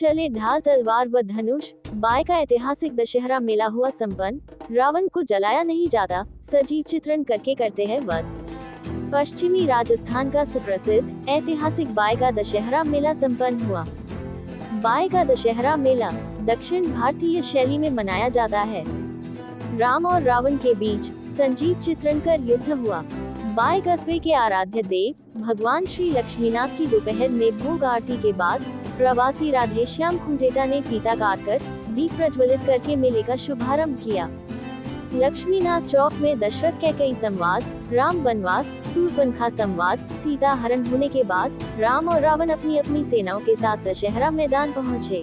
चले ढाल तलवार व धनुष। बाय का ऐतिहासिक दशहरा मेला हुआ संपन्न। रावण को जलाया नहीं जाता, सजीव चित्रण करके करते हैं वध। पश्चिमी राजस्थान का सुप्रसिद्ध ऐतिहासिक बाय का दशहरा मेला संपन्न हुआ। बाय का दशहरा मेला दक्षिण भारतीय शैली में मनाया जाता है। राम और रावण के बीच संजीव चित्रण कर युद्ध हुआ। बाय कस्बे के आराध्य देव भगवान श्री लक्ष्मीनाथ की दोपहर में भोग आरती के बाद प्रवासी राधेश्याम खुंटेटा ने फीता काटकर दीप प्रज्वलित करके मेले का शुभारंभ किया। लक्ष्मीनाथ चौक में दशरथ कैकेयी संवाद, राम वनवास, सूर्पनखा संवाद, सीता हरण होने के बाद राम और रावण अपनी अपनी सेनाओं के साथ दशहरा मैदान पहुंचे,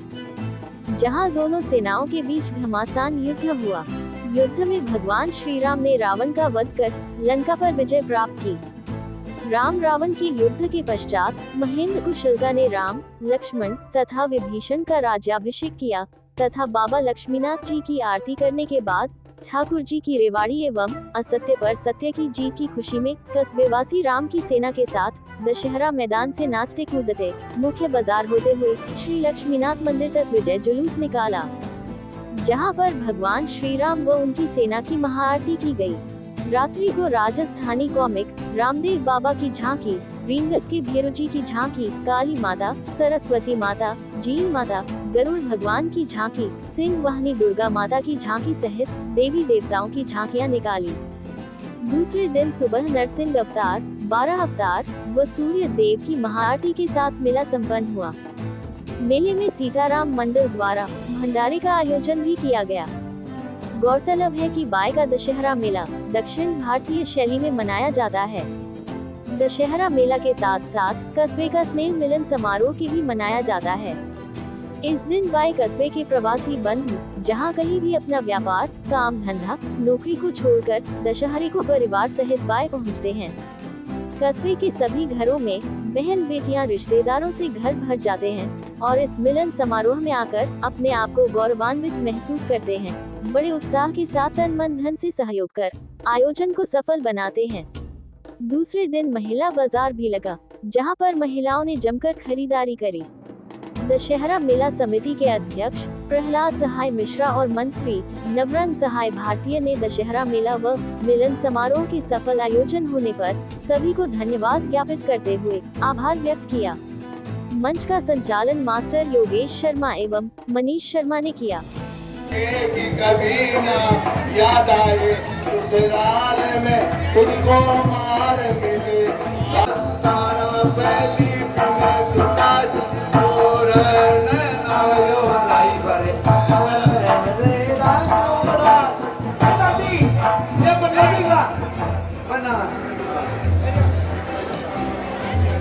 जहां दोनों सेनाओं के बीच घमासान युद्ध हुआ। युद्ध में भगवान श्री राम ने रावण का वध कर लंका पर विजय प्राप्त की। राम रावण के युद्ध के पश्चात महेंद्र कुशलता ने राम, लक्ष्मण तथा विभीषण का राज्याभिषेक किया तथा बाबा लक्ष्मीनाथ जी की आरती करने के बाद ठाकुर जी की रेवाड़ी एवं असत्य पर सत्य की जीत की खुशी में कस्बेवासी राम की सेना के साथ दशहरा मैदान से नाचते कूदते मुख्य बाजार होते हुए श्री लक्ष्मीनाथ मंदिर तक विजय जुलूस निकाला, जहां पर भगवान श्री राम व उनकी सेना की महाआरती की गई। रात्रि को राजस्थानी कॉमिक रामदेव बाबा की झांकी, रींगस के भेरू जी की झांकी, काली माता, सरस्वती माता, जीन माता, गरुड़ भगवान की झांकी, सिंह वाहिनी दुर्गा माता की झांकी सहित देवी देवताओं की झांकियां निकाली। दूसरे दिन सुबह नरसिंह अवतार, 12 अवतार व सूर्य देव की महाआरती के साथ मेला संपन्न हुआ। मेले में सीताराम मंडल द्वारा भंडारे का आयोजन भी किया गया। गौरतलब है कि बाय का दशहरा मेला दक्षिण भारतीय शैली में मनाया जाता है। दशहरा मेला के साथ साथ कस्बे का स्नेह मिलन समारोह की भी मनाया जाता है। इस दिन बाय कस्बे के प्रवासी बंधु जहां कहीं भी अपना व्यापार, काम धंधा, नौकरी को छोड़कर दशहरे को परिवार सहित बाय पहुंचते हैं। कस्बे के सभी घरों में बहन बेटियां रिश्तेदारों से घर भर जाते हैं और इस मिलन समारोह में आकर अपने आप को गौरवान्वित महसूस करते हैं। बड़े उत्साह के साथ तन मन धन से सहयोग कर आयोजन को सफल बनाते हैं। दूसरे दिन महिला बाजार भी लगा, जहां पर महिलाओं ने जमकर खरीदारी करी। दशहरा मेला समिति के अध्यक्ष प्रहलाद सहाय मिश्रा और मंत्री नवरंग सहाय भारतीय ने दशहरा मेला व मिलन समारोह के सफल आयोजन होने पर सभी को धन्यवाद ज्ञापित करते हुए आभार व्यक्त किया। मंच का संचालन मास्टर योगेश शर्मा एवं मनीष शर्मा ने किया। कभी ना याद आए ससुराल में तुझको मार मिले, सारा पहली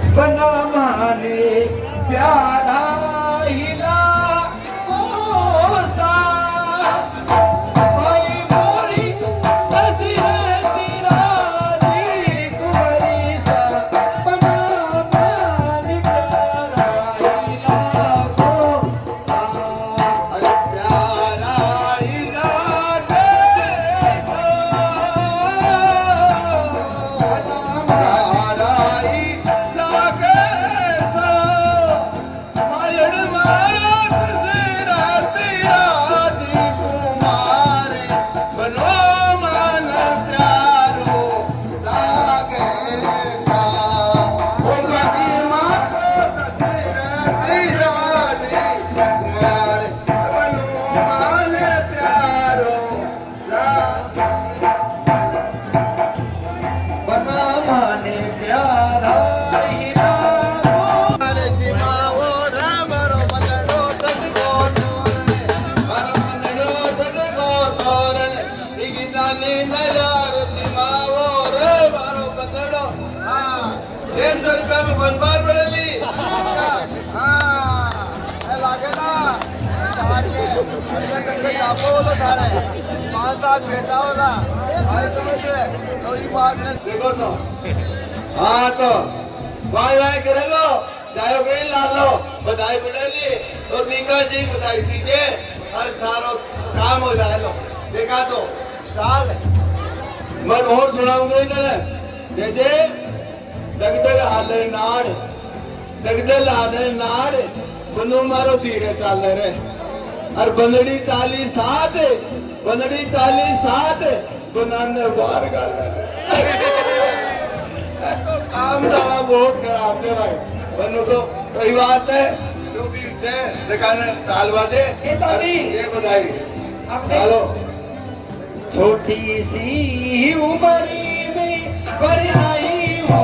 बना माने प्यारा हिला देखो तो हाँ तो वाई वाई करेगा, जाओ गई लालो बधाई बुढ़ेली तो निका जी बधाई दीजिए, हर सारो काम हो जाए लो। देखा तो साल मैं और सुनाऊंगा इधर जग जग हाले नाड़, जग जग हाले नाड़ बनू मारो धीरे चाल रे और बनड़ी ताली साथ बनाने बार कर काम डाला बहुत खराब थे भाई बनू तो सही बात है जो भी थे दुकान तालवा दे ये बाबी। ये बताई आपने- हेलो छोटी सी उम्र में करनाई हो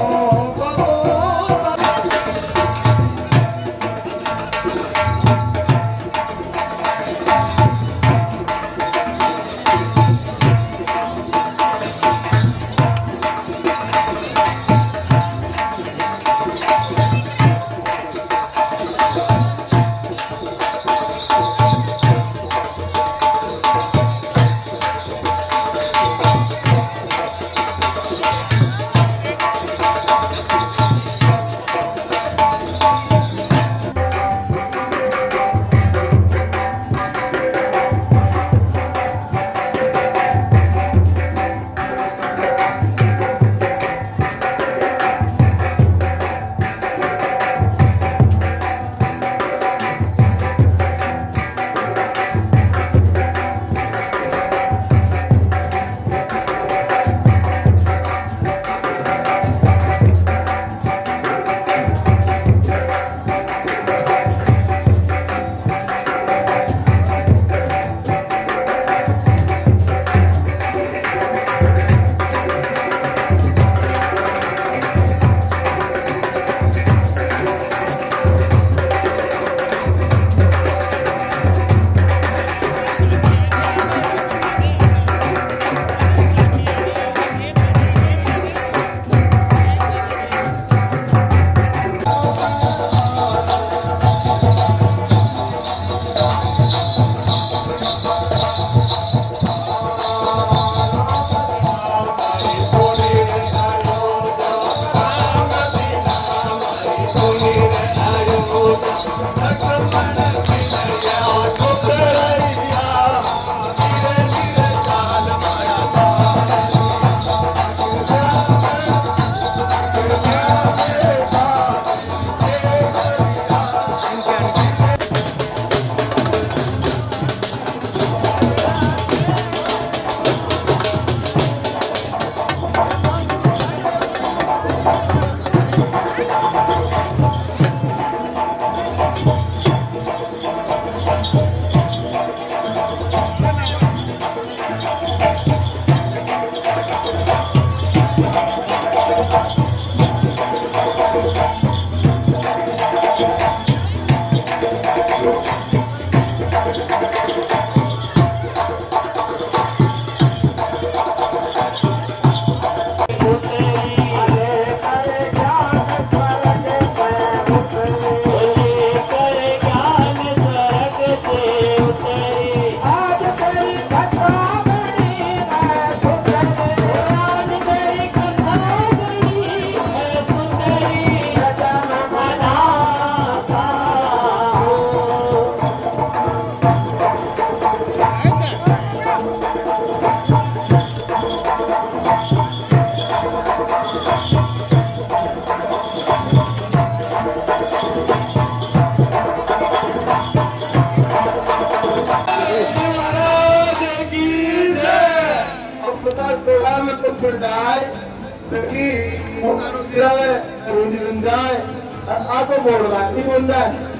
आपको बोल रहा है नहीं बोल रहा है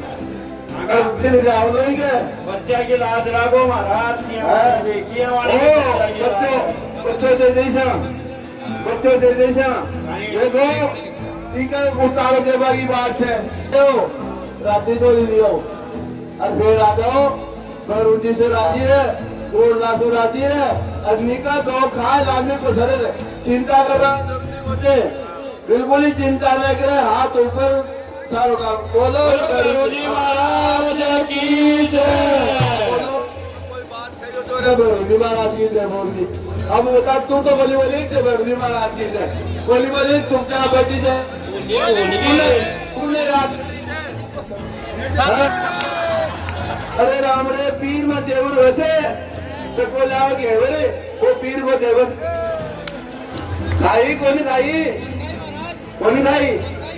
अगर फिर जाओ देंगे बच्चा की लाज रागो महाराज की देखिए बच्चों दे देशा देखो ठीक है उतारो देवा की बात है तो रात्रि तो लियो और फिर आ जाओ रुचि से राजी है गोड़ लासो राजी है अग्नि का दो खाए लाने को सर चिंता करना बिल्कुल ही चिंता न करे हाथ ऊपर सारों का बोलो जी महाराज की जय बरूजी महाराज की जय बोल दी अब बता तू तो बोली बोली बरूजी महाराज की जय बोली बोली तुम क्या बैठी जय अरे राम रे पीर में देवर होते तो को लाओ घेवरे वो पीर को देवर खाई कौन खाई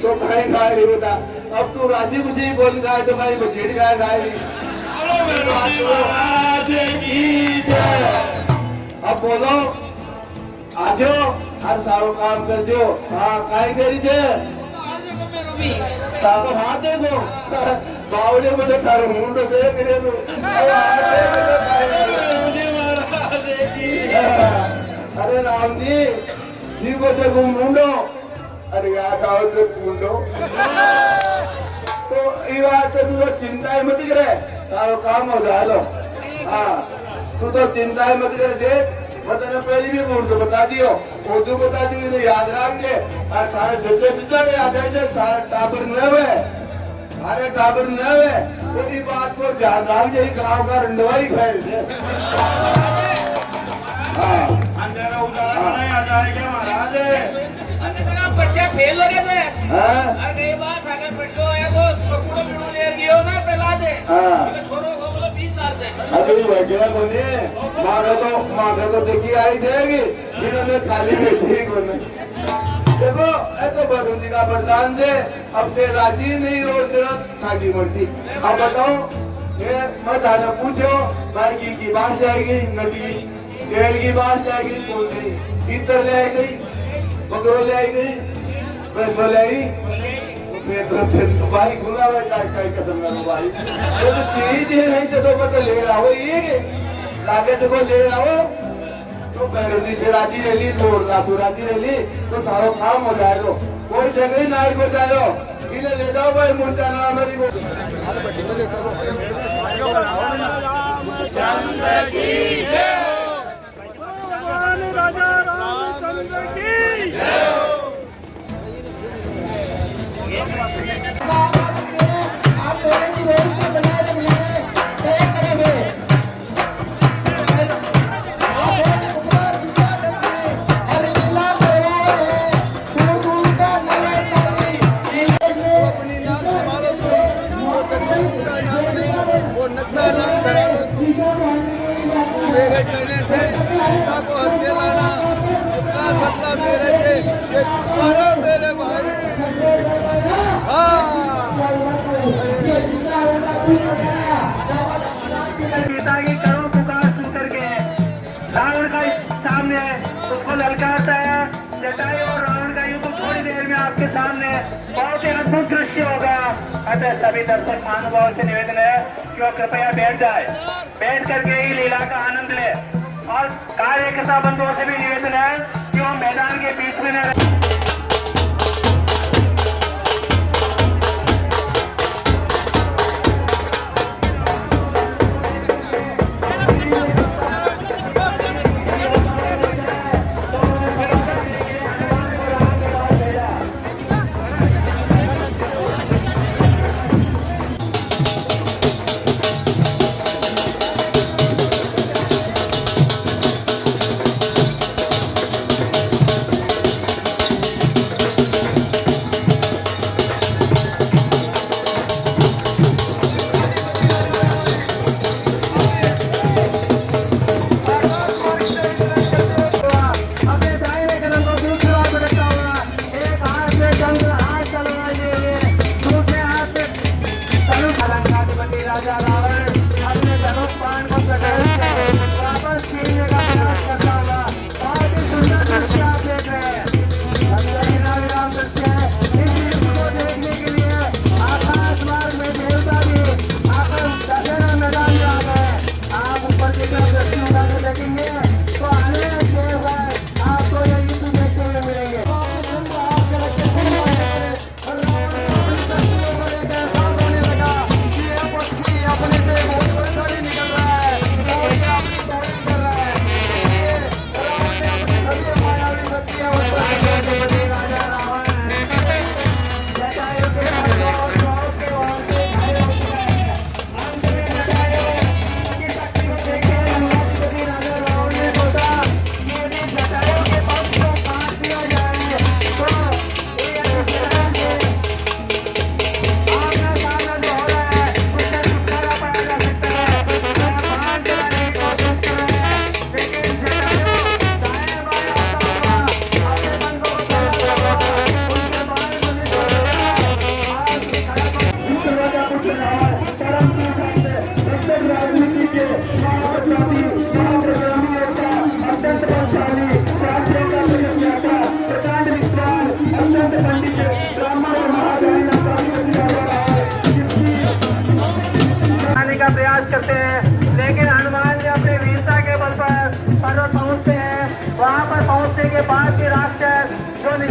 तो खाई खाए नहीं बता अब तू राजी खुशी बोल गाय तो भाई बचेट गाय गाय भी महाराज की जय। अब बोलो आजो हर सारो काम कर जो हाँ काय करी जे ताको हाथ देखो बावले मुझे थारो मुंडो देख रे तू अरे राम जी को देखो मुंडो अरे यार आओ तो मुंडो तो ये बात तो तू चिंता ही मत करे तारो काम हो जाए हाँ तू तो चिंता ही मत करे देख मैं तेने पहले भी बोल तो बता दियो वो तो बता दी तो याद रख ले और सारे जितने जितने याद है सारे टाबर न हुए सारे टाबर न हुए तो इस बात को ध्यान रख जाए गाँव का रंडवाई फैल दे हाँ अंधेरा उजाला नहीं आ जाएगा महाराज। बच्चे फेल हो रहे थे हाँ अरे बात अगर बच्चों है वो पकड़ो पकड़ो ले गयो ना पहला दे हाँ छोड़ो को बोलो 20 साल से अभी वगैरह बोले माँ तो देखी आई जाएगी इन्होंने खाली बैठी कोने देखो ऐसे बरूदी का वरदान से अब से राजी नहीं रोज तेरा खाली मरती अब बताओ ये मत आना पूछो भाई की बात जाएगी नटी तेल की बात जाएगी बोल गई इतर ले आई गई बकरो ले आई गई पैसो ले आई फिर तो भाई खुला हुआ काय कसम ना भाई ये तो चीज है नहीं तो पता ले रहा हो ये लागे तो को ले रहा हो तो बैरनी से राजी रही तोड़ रातू राजी रही तो तारो काम हो जाए तो कोई जगह नाई को जाओ इन्हें ले जाओ भाई मुर्चा ना मेरी को चंद्र की जय। भगवान राजा रामचंद्र की जय। मेरे कहने से सीता को हत्या लाना अपना बदला मेरे से ये छुपाना मेरे भाई सीता की करो पुकार सुन करके रावण का सामने उसको ललकारता है जटायु और रावण का युद्ध थोड़ी देर में आपके सामने बहुत ही अद्भुत दृश्य होगा। अतः सभी दर्शक महानुभाव से निवेदन है कि वो कृपया बैठ जाए, बैठ करके ही लीला का आनंद ले और कार्यकर्ता बंधुओं से भी निवेदन है कि वो मैदान के बीच में न रहे।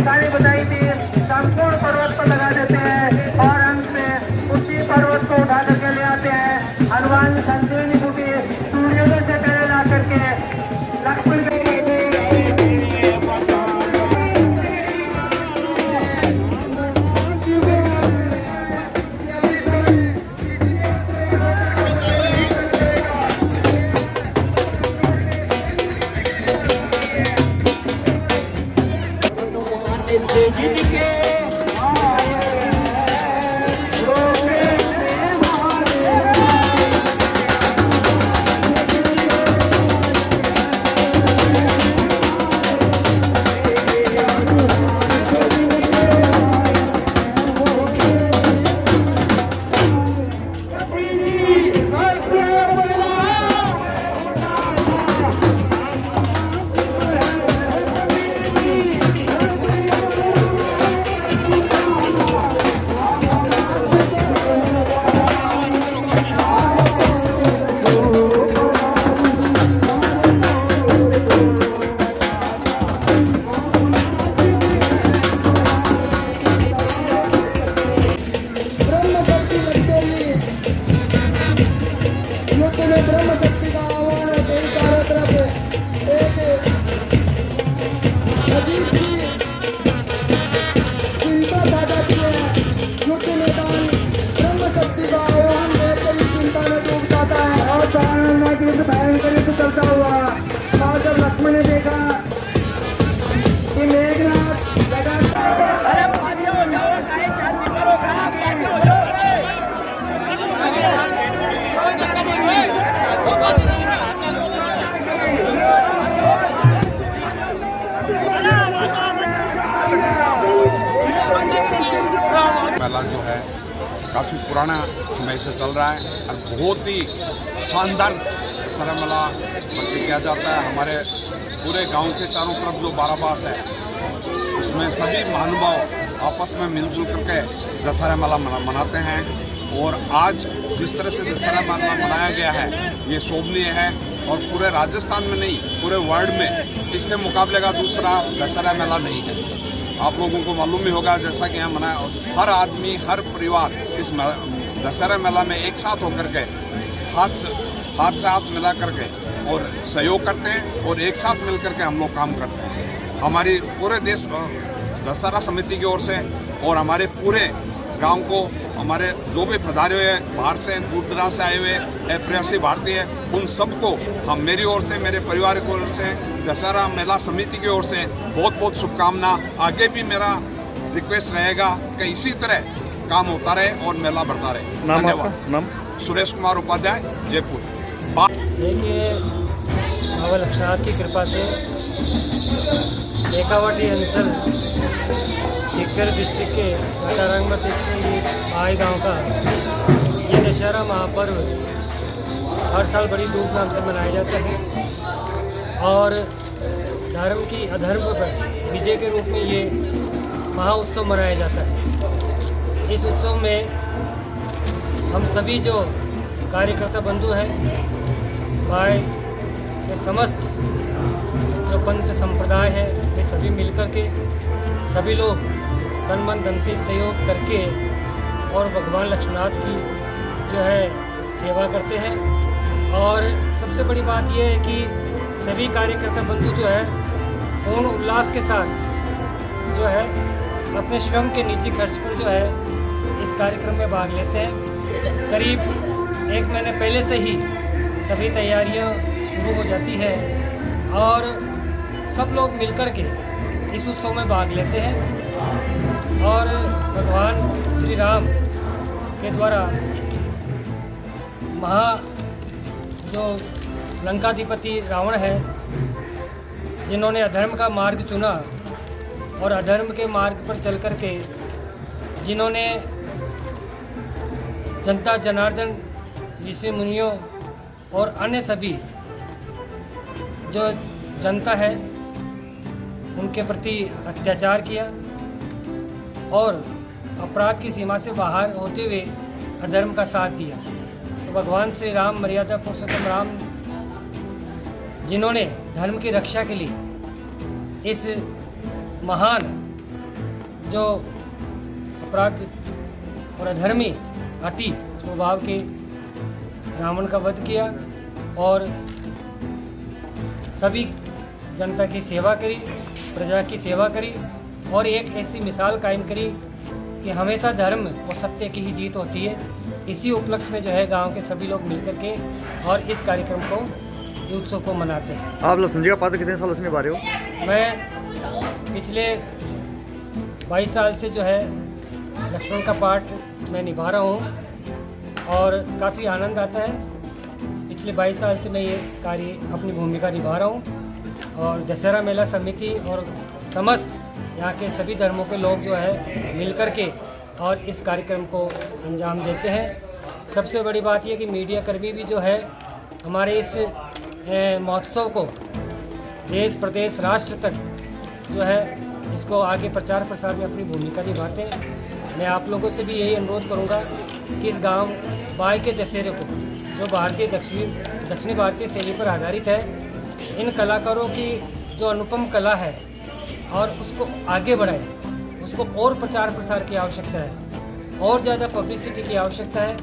निशानी बताई थी संपूर्ण पर्वत पर लगा देते हैं और अंत में उसी पर्वत को उठा करके ले आते हैं। हनुमान संजीवनी बूटी सूर्योदय से पहले ला करके लक्ष्मण के चलता हुआ और जब लक्ष्मण ने देखा कि मेघनाथ मेला जो है काफ़ी पुराना समय से चल रहा है और बहुत ही शानदार दशहरा मेला भर्ती किया जाता है। हमारे पूरे गांव के चारों तरफ जो बाराबास है उसमें सभी महानुभाव आपस में मिलजुल करके दशहरा मेला मनाते हैं। और आज जिस तरह से दशहरा मेला मनाया गया है ये शोभनीय है और पूरे राजस्थान में नहीं पूरे वर्ल्ड में इसके मुकाबले का दूसरा दशहरा मेला नहीं है। आप लोगों को मालूम ही होगा जैसा कि यहाँ मनाया हर आदमी हर परिवार इस दशहरा मेला में एक साथ होकर के हाथ से हाथ मिला करके और सहयोग करते हैं और एक साथ मिल करके हम लोग काम करते हैं। हमारी पूरे देश दशहरा समिति की ओर से और हमारे पूरे गांव को हमारे जो भी पधारे हुए बाहर से दूर दराज से आए हुए प्रवासी भारतीय उन सबको हम मेरी ओर से मेरे परिवार की ओर से दशहरा मेला समिति की ओर से बहुत बहुत शुभकामना। आगे भी मेरा रिक्वेस्ट रहेगा कि इसी तरह काम होता रहे और मेला बढ़ता रहे। धन्यवाद। सुरेश कुमार उपाध्याय, जयपुर। देखिए बाबा लक्ष्मणनाथ की कृपा से शेखावाटी अंचल सीकर डिस्ट्रिक्ट के सारंगमत इसके आई गांव का ये दशहरा महापर्व हर साल बड़ी धूमधाम से मनाया जाता है और धर्म की अधर्म पर विजय के रूप में ये महाउत्सव मनाया जाता है। इस उत्सव में हम सभी जो कार्यकर्ता बंधु हैं भाई ये समस्त जो पंच संप्रदाय है ये सभी मिलकर के सभी लोग तन मन धन से सहयोग करके और भगवान लक्ष्मणनाथ की जो है सेवा करते हैं। और सबसे बड़ी बात यह है कि सभी कार्यकर्ता बंधु जो है पूर्ण उल्लास के साथ जो है अपने श्रम के निजी खर्च पर जो है इस कार्यक्रम में भाग लेते हैं। करीब 1 महीने पहले से ही सभी तैयारियां शुरू हो जाती है और सब लोग मिलकर के इस उत्सव में भाग लेते हैं और भगवान श्री राम के द्वारा जो लंकाधिपति रावण है जिन्होंने अधर्म का मार्ग चुना और अधर्म के मार्ग पर चल कर के जिन्होंने जनता जनार्दन ऋषि मुनियों और अन्य सभी जो जनता है उनके प्रति अत्याचार किया और अपराध की सीमा से बाहर होते हुए अधर्म का साथ दिया। तो भगवान श्री राम मर्यादा पुरुषोत्तम राम जिन्होंने धर्म की रक्षा के लिए इस महान जो अपराध और अधर्मी अति स्वभाव के रावण का वध किया और सभी जनता की सेवा करी, प्रजा की सेवा करी और एक ऐसी मिसाल कायम करी कि हमेशा धर्म और सत्य की ही जीत होती है। इसी उपलक्ष्य में जो है गांव के सभी लोग मिलकर के और इस कार्यक्रम को, इस उत्सव को मनाते हैं। आप लक्ष्मण जी का पात्र कितने सालों से निभा रहे हो? मैं पिछले 22 साल से जो है लक्ष्मण का पाठ मैं निभा रहा हूँ और काफ़ी आनंद आता है। पिछले 22 साल से मैं ये कार्य, अपनी भूमिका निभा रहा हूँ और दशहरा मेला समिति और समस्त यहाँ के सभी धर्मों के लोग जो है मिलकर के और इस कार्यक्रम को अंजाम देते हैं। सबसे बड़ी बात यह कि मीडिया कर्मी भी जो है हमारे इस महोत्सव को देश, प्रदेश, राष्ट्र तक जो है इसको आगे प्रचार प्रसार में अपनी भूमिका निभाते हैं। मैं आप लोगों से भी यही अनुरोध करूंगा कि इस गांव बाय के दशहरे को, जो भारतीय दक्षिणी भारतीय शैली पर आधारित है, इन कलाकारों की जो अनुपम कला है और उसको आगे बढ़ाए, उसको और प्रचार प्रसार की आवश्यकता है, और ज़्यादा पब्लिसिटी की आवश्यकता है।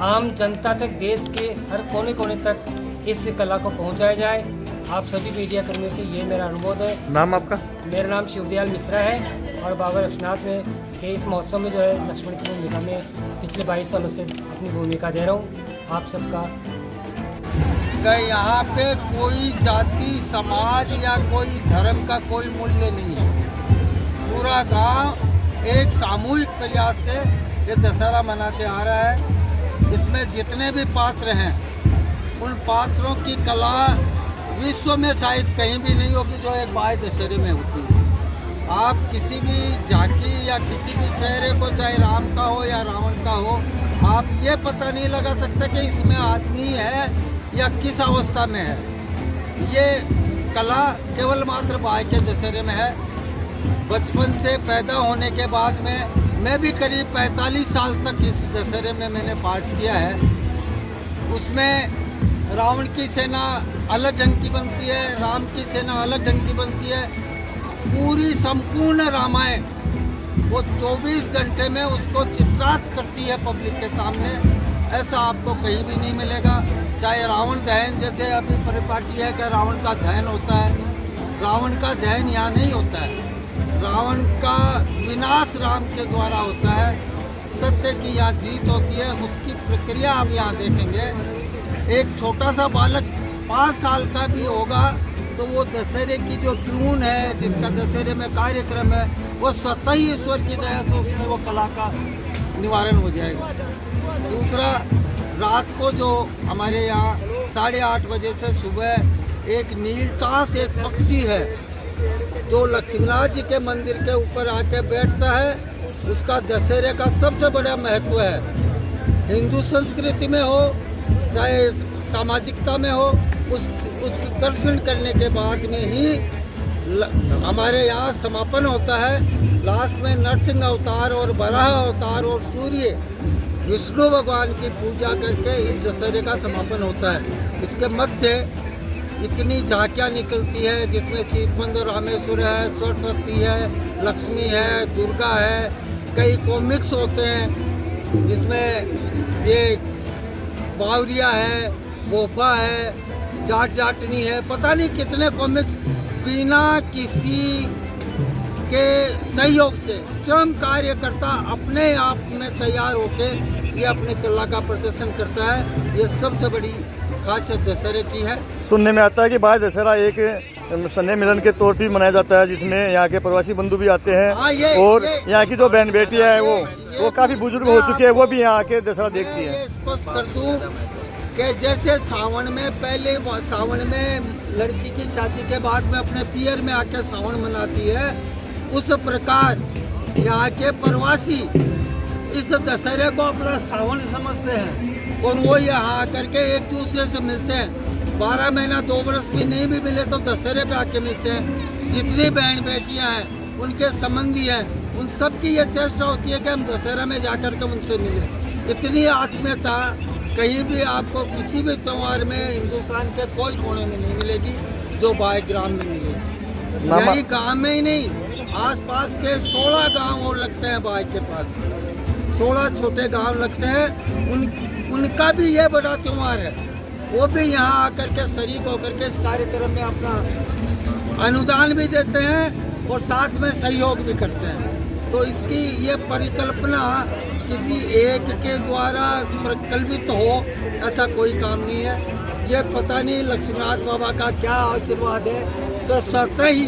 आम जनता तक, देश के हर कोने कोने तक इस कला को पहुंचाया जाए। आप सभी मीडिया कर्मियों से ये मेरा अनुरोध है। नाम आपका? मेरा नाम शिवदयाल मिश्रा है और बाबा रक्षनाथ में के इस महोत्सव में जो है लक्ष्मण की भूमिका में पिछले 22 सालों से अपनी भूमिका दे रहा हूँ। आप सबका यहाँ पे कोई जाति, समाज या कोई धर्म का कोई मूल्य नहीं है। पूरा गांव एक सामूहिक प्रयास से ये दशहरा मनाते आ रहा है। इसमें जितने भी पात्र हैं उन पात्रों की कला विश्व में शायद कहीं भी नहीं होगी जो एक बाय दशहरे में होती है। आप किसी भी झांकी या किसी भी चेहरे को, चाहे राम का हो या रावण का हो, आप ये पता नहीं लगा सकते कि इसमें आदमी है या किस अवस्था में है। ये कला केवल मात्र बाय के दशहरे में है। बचपन से पैदा होने के बाद में मैं भी करीब 45 साल तक इस दशहरे में मैंने पार्ट किया है। उसमें रावण की सेना अलग ढंग की बनती है, राम की सेना अलग ढंग की बनती है। पूरी संपूर्ण रामायण वो 24 घंटे में उसको चित्रात करती है पब्लिक के सामने। ऐसा आपको कहीं भी नहीं मिलेगा। चाहे रावण दहन, जैसे अभी परिपाटी है कि रावण का दहन होता है, रावण का दहन यहाँ नहीं होता है। रावण का विनाश राम के द्वारा होता है। सत्य की यहाँ जीत होती है। उसकी प्रक्रिया आप यहाँ देखेंगे। एक छोटा सा बालक 5 साल का भी होगा तो वो दशहरे की जो ट्यून है, जिसका दशहरे में कार्यक्रम है, वो स्वतः ही ईश्वर की दया से उसमें वो कला का निवारण हो जाएगा। दूसरा, रात को जो हमारे यहाँ 8:30 बजे से सुबह एक नीलटास, एक पक्षी है जो लक्ष्मीनाथ जी के मंदिर के ऊपर आके बैठता है, उसका दशहरे का सबसे बड़ा महत्व है। हिंदू संस्कृति में हो चाहे सामाजिकता में हो, उस दर्शन करने के बाद में ही हमारे यहाँ समापन होता है। लास्ट में नरसिंह अवतार और वराह अवतार और सूर्य विष्णु भगवान की पूजा करके इस दशहरे का समापन होता है। इसके मध्य इतनी झांकियाँ निकलती है जिसमें शीतमंद रामेश्वर है, सरस्वती है, लक्ष्मी है, दुर्गा है, कई कॉमिक्स होते हैं जिसमें ये बावरिया है, गोफा है, जाट जाटनी है, पता नहीं कितने कॉमिक्स बिना किसी के सहयोग से स्वयं कार्यकर्ता अपने आप में तैयार होके ये अपनी कला का प्रदर्शन करता है। ये सबसे बड़ी खासियत दशहरे की है। सुनने में आता है कि बाय दशहरा एक स्नेह मिलन के तौर पर मनाया जाता है, जिसमें यहाँ के प्रवासी बंधु भी आते हैं। और यहाँ की जो बहन बेटी है वो काफी बुजुर्ग हो चुकी है, वो भी यहाँ आके दशहरा देखती है। स्पष्ट कर दूं कि जैसे सावन में, पहले सावन में लड़की की शादी के बाद में अपने पियर में आके सावन मनाती है, उस प्रकार यहाँ के प्रवासी इस दशहरे को अपना सावन समझते हैं और वो यहाँ आकर के एक दूसरे से मिलते हैं। 12 महीना 2 वर्ष भी नहीं भी मिले तो दशहरे पे आके मिलते हैं। जितनी बहन बेटियाँ हैं, उनके संबंधी हैं, उन सब की ये चेष्टा होती है कि हम दशहरा में जाकर के उनसे मिले। इतनी आत्मीयता कहीं भी आपको किसी भी त्योहार में हिंदुस्तान के कोई कोने में नहीं मिलेगी जो बाय ग्राम में मिलेगी। यही गाँव में ही नहीं, आसपास के 16 गांव और लगते हैं बाई के पास, 16 छोटे गांव लगते हैं। उनका भी ये बड़ा त्योहार है, वो भी यहाँ आकर के शरीक होकर के इस कार्यक्रम में अपना अनुदान भी देते हैं और साथ में सहयोग भी करते हैं। तो इसकी ये परिकल्पना किसी एक के द्वारा प्रकल्पित हो ऐसा कोई काम नहीं है। ये पता नहीं लक्ष्मीनाथ बाबा का क्या आशीर्वाद है, तो स्वतः ही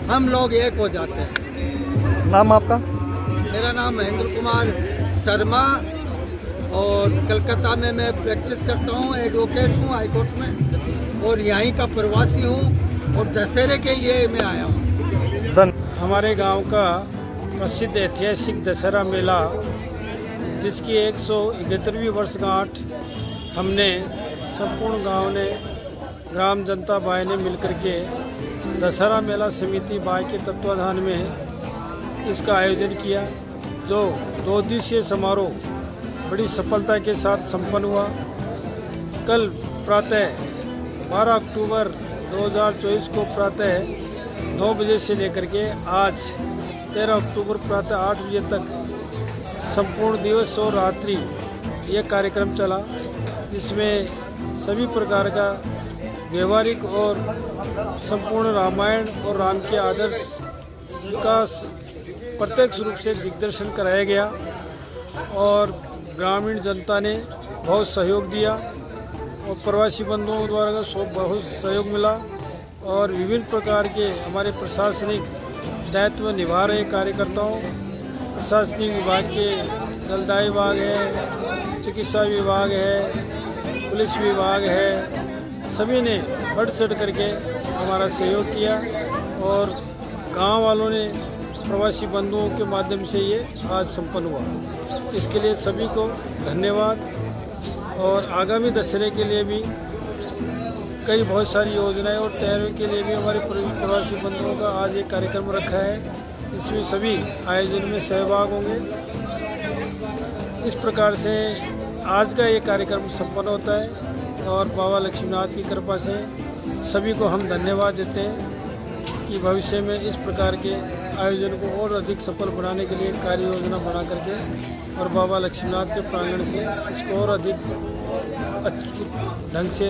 हम लोग एक हो जाते हैं। नाम आपका? मेरा नाम महेंद्र कुमार शर्मा और कलकत्ता में मैं प्रैक्टिस करता हूँ, एडवोकेट हूँ हाई कोर्ट में, और यहीं का प्रवासी हूँ और दशहरे के लिए मैं आया हूँ। हमारे गांव का प्रसिद्ध ऐतिहासिक दशहरा मेला, जिसकी 171वीं वर्षगांठ हमने संपूर्ण गांव ने, ग्राम जनता बाय ने मिलकर के दशहरा मेला समिति बाय के तत्वाधान में इसका आयोजन किया, जो 2 दिवसीय समारोह बड़ी सफलता के साथ संपन्न हुआ। कल प्रातः 12 अक्टूबर 2024 को प्रातः 9 बजे से लेकर के आज 13 अक्टूबर प्रातः 8 बजे तक संपूर्ण दिवस और रात्रि ये कार्यक्रम चला, जिसमें सभी प्रकार का व्यवहारिक और संपूर्ण रामायण और राम के आदर्श का प्रत्यक्ष रूप से दिग्दर्शन कराया गया और ग्रामीण जनता ने बहुत सहयोग दिया और प्रवासी बंधुओं द्वारा बहुत सहयोग मिला और विभिन्न प्रकार के हमारे प्रशासनिक दायित्व निभा रहे कार्यकर्ताओं, प्रशासनिक विभाग के जलदाय विभाग है, चिकित्सा विभाग है, पुलिस विभाग है, सभी ने बढ़ चढ़ करके हमारा सहयोग किया और गांव वालों ने प्रवासी बंधुओं के माध्यम से ये आज संपन्न हुआ। इसके लिए सभी को धन्यवाद। और आगामी दशहरे के लिए भी कई बहुत सारी योजनाएं और तैयारियों के लिए भी हमारे प्रवासी बंधुओं का आज एक कार्यक्रम रखा है, इसमें सभी आयोजन में सहभाग होंगे। इस प्रकार से आज का ये कार्यक्रम संपन्न होता है और बाबा लक्ष्मीनाथ की कृपा से सभी को हम धन्यवाद देते हैं कि भविष्य में इस प्रकार के आयोजन को और अधिक सफल बनाने के लिए कार्य योजना बना करके और बाबा लक्ष्मीनाथ के प्रांगण से इसको और अधिक अच्छे ढंग से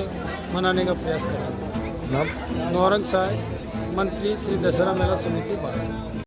मनाने का प्रयास करेंगे। नौरंग साहब, मंत्री श्री दशहरा मेला समिति बाय।